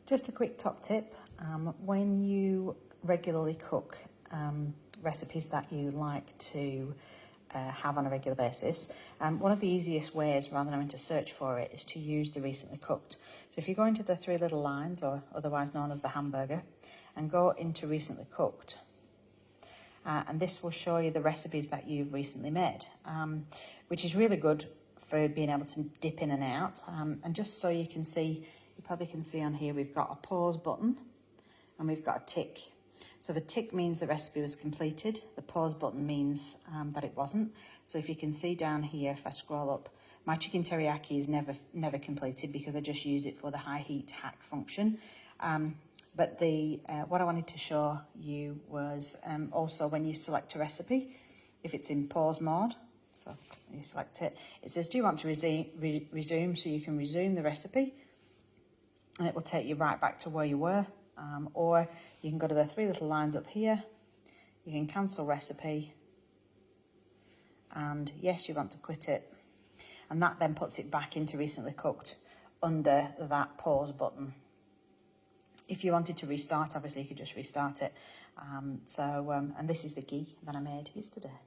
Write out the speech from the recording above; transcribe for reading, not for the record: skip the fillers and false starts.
Just a quick top tip, when you regularly cook recipes that you like to have on a regular basis, one of the easiest ways, rather than having to search for it, is to use the recently cooked. So if you go into the three little lines, or otherwise known as the hamburger, and go into recently cooked, and this will show you the recipes that you've recently made, which is really good for being able to dip in and out. And just so you can see, you probably can see on here, we've got a pause button and we've got a tick. So the tick means the recipe was completed. The pause button means that it wasn't. So if you can see down here, if I scroll up, my chicken teriyaki is never completed because I just use it for the high heat hack function. But what I wanted to show you was also when you select a recipe, if it's in pause mode, so you select it, it says, do you want to resume? So you can resume the recipe and it will take you right back to where you were. Or you can go to the three little lines up here, you can cancel recipe, and yes, you want to quit it. And that then puts it back into recently cooked under that pause button. If you wanted to restart, obviously you could just restart it. And this is the ghee that I made yesterday.